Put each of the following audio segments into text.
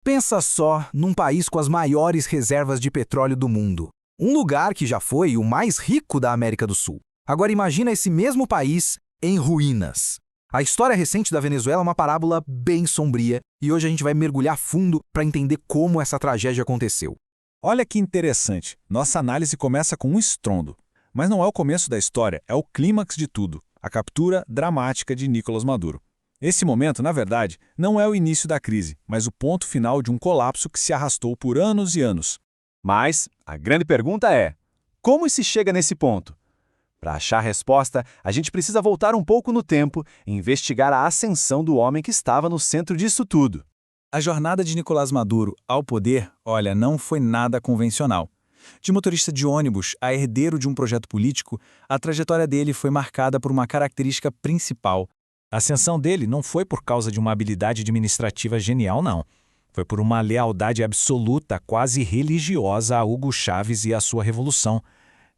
Pensa só num país com as maiores reservas de petróleo do mundo. Um lugar que já foi o mais rico da América do Sul. Agora imagina esse mesmo país em ruínas. A história recente da Venezuela é uma parábola bem sombria e hoje a gente vai mergulhar fundo para entender como essa tragédia aconteceu. Olha que interessante, nossa análise começa com um estrondo. Mas não é o começo da história, é o clímax de tudo, a captura dramática de Nicolás Maduro. Esse momento, na verdade, não é o início da crise, mas o ponto final de um colapso que se arrastou por anos e anos. Mas a grande pergunta é: como se chega nesse ponto? Para achar a resposta, a gente precisa voltar um pouco no tempo e investigar a ascensão do homem que estava no centro disso tudo. A jornada de Nicolás Maduro ao poder, olha, não foi nada convencional. De motorista de ônibus a herdeiro de um projeto político, a trajetória dele foi marcada por uma característica principal. A ascensão dele não foi por causa de uma habilidade administrativa genial, não. Foi por uma lealdade absoluta, quase religiosa a Hugo Chávez e a sua revolução.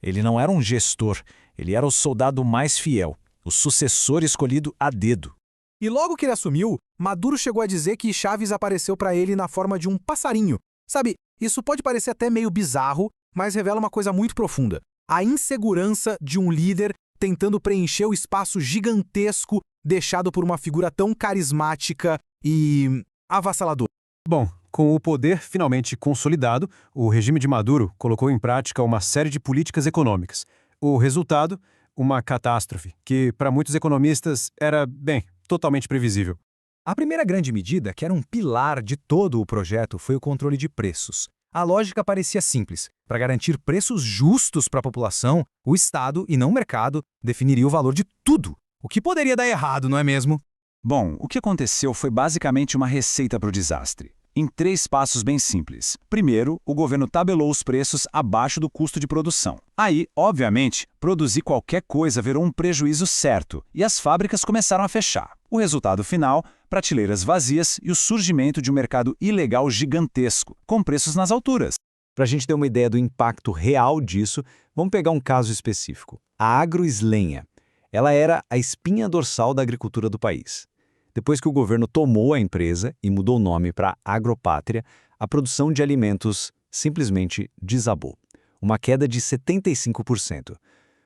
Ele não era um gestor, ele era o soldado mais fiel, o sucessor escolhido a dedo. E logo que ele assumiu, Maduro chegou a dizer que Chávez apareceu para ele na forma de um passarinho. Sabe, isso pode parecer até meio bizarro, mas revela uma coisa muito profunda. A insegurança de um líder tentando preencher o espaço gigantesco deixado por uma figura tão carismática e avassaladora. Bom, com o poder finalmente consolidado, o regime de Maduro colocou em prática uma série de políticas econômicas. O resultado, uma catástrofe, que para muitos economistas era, bem, totalmente previsível. A primeira grande medida, que era um pilar de todo o projeto, foi o controle de preços. A lógica parecia simples. Para garantir preços justos para a população, o Estado, e não o mercado, definiria o valor de tudo. O que poderia dar errado, não é mesmo? Bom, o que aconteceu foi basicamente uma receita para o desastre, em 3 passos bem simples. Primeiro, o governo tabelou os preços abaixo do custo de produção. Aí, obviamente, produzir qualquer coisa virou um prejuízo certo e as fábricas começaram a fechar. O resultado final, prateleiras vazias e o surgimento de um mercado ilegal gigantesco, com preços nas alturas. Para a gente ter uma ideia do impacto real disso, vamos pegar um caso específico. A Agroislenha. Ela era a espinha dorsal da agricultura do país. Depois que o governo tomou a empresa e mudou o nome para Agropátria, a produção de alimentos simplesmente desabou. Uma queda de 75%.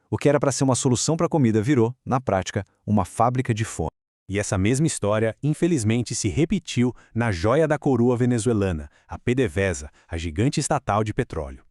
O que era para ser uma solução para a comida virou, na prática, uma fábrica de fome. E essa mesma história, infelizmente, se repetiu na joia da coroa venezuelana, a PDVSA, a gigante estatal de petróleo.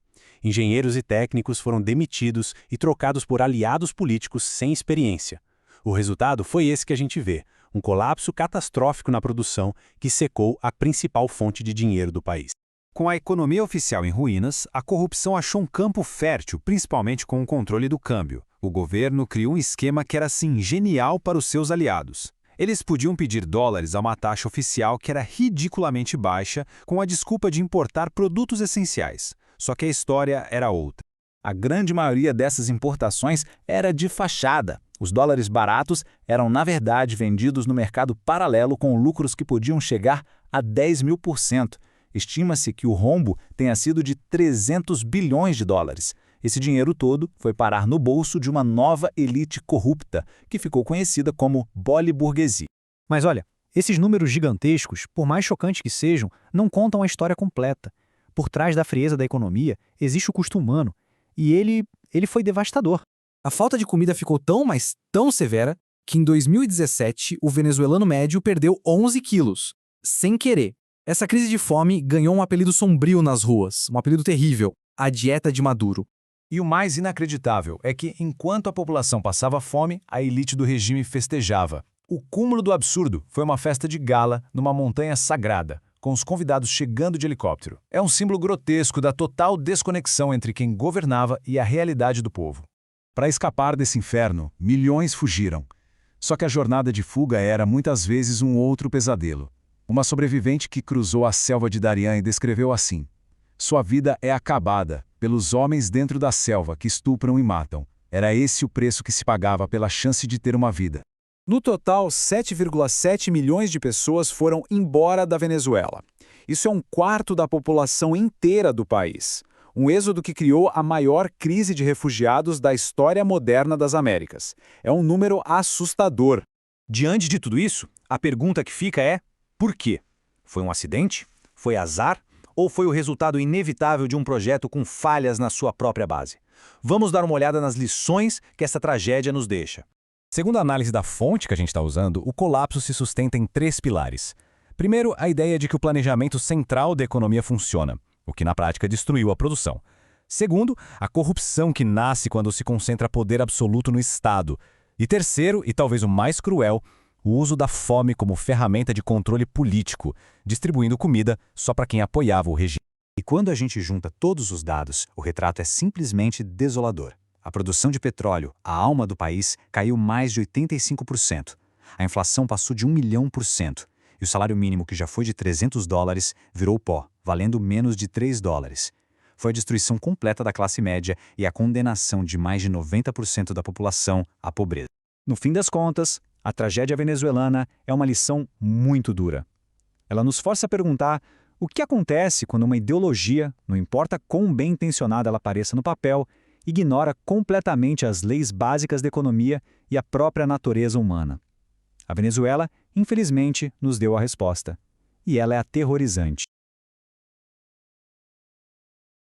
Engenheiros e técnicos foram demitidos e trocados por aliados políticos sem experiência. O resultado foi esse que a gente vê, um colapso catastrófico na produção que secou a principal fonte de dinheiro do país. Com a economia oficial em ruínas, a corrupção achou um campo fértil, principalmente com o controle do câmbio. O governo criou um esquema que era assim genial para os seus aliados. Eles podiam pedir dólares a uma taxa oficial que era ridiculamente baixa, com a desculpa de importar produtos essenciais. Só que a história era outra. A grande maioria dessas importações era de fachada. Os dólares baratos eram, na verdade, vendidos no mercado paralelo com lucros que podiam chegar a 10.000%. Estima-se que o rombo tenha sido de 300 bilhões de dólares. Esse dinheiro todo foi parar no bolso de uma nova elite corrupta, que ficou conhecida como Boliburguesia. Mas olha, esses números gigantescos, por mais chocantes que sejam, não contam a história completa. Por trás da frieza da economia, existe o custo humano, e ele foi devastador. A falta de comida ficou tão, mas tão severa, que em 2017 o venezuelano médio perdeu 11 quilos, sem querer. Essa crise de fome ganhou um apelido sombrio nas ruas, um apelido terrível, a dieta de Maduro. E o mais inacreditável é que, enquanto a população passava fome, a elite do regime festejava. O cúmulo do absurdo foi uma festa de gala numa montanha sagrada, com os convidados chegando de helicóptero. É um símbolo grotesco da total desconexão entre quem governava e a realidade do povo. Para escapar desse inferno, milhões fugiram. Só que a jornada de fuga era, muitas vezes, um outro pesadelo. Uma sobrevivente que cruzou a selva de Darien descreveu assim: sua vida é acabada pelos homens dentro da selva que estupram e matam. Era esse o preço que se pagava pela chance de ter uma vida. No total, 7,7 milhões de pessoas foram embora da Venezuela. Isso é 1/4 da população inteira do país. Um êxodo que criou a maior crise de refugiados da história moderna das Américas. É um número assustador. Diante de tudo isso, a pergunta que fica é: por quê? Foi um acidente? Foi azar ou foi o resultado inevitável de um projeto com falhas na sua própria base? Vamos dar uma olhada nas lições que essa tragédia nos deixa. Segundo a análise da fonte que a gente está usando, o colapso se sustenta em 3 pilares. Primeiro, a ideia de que o planejamento central da economia funciona, o que na prática destruiu a produção. Segundo, a corrupção que nasce quando se concentra poder absoluto no Estado. E terceiro, e talvez o mais cruel, o uso da fome como ferramenta de controle político, distribuindo comida só para quem apoiava o regime. E quando a gente junta todos os dados, o retrato é simplesmente desolador. A produção de petróleo, a alma do país, caiu mais de 85%. A inflação passou de 1 milhão por cento. E o salário mínimo, que já foi de $300, virou pó, valendo menos de $3. Foi a destruição completa da classe média e a condenação de mais de 90% da população à pobreza. No fim das contas, a tragédia venezuelana é uma lição muito dura. Ela nos força a perguntar o que acontece quando uma ideologia, não importa quão bem intencionada ela pareça no papel, ignora completamente as leis básicas da economia e a própria natureza humana. A Venezuela, infelizmente, nos deu a resposta. E ela é aterrorizante.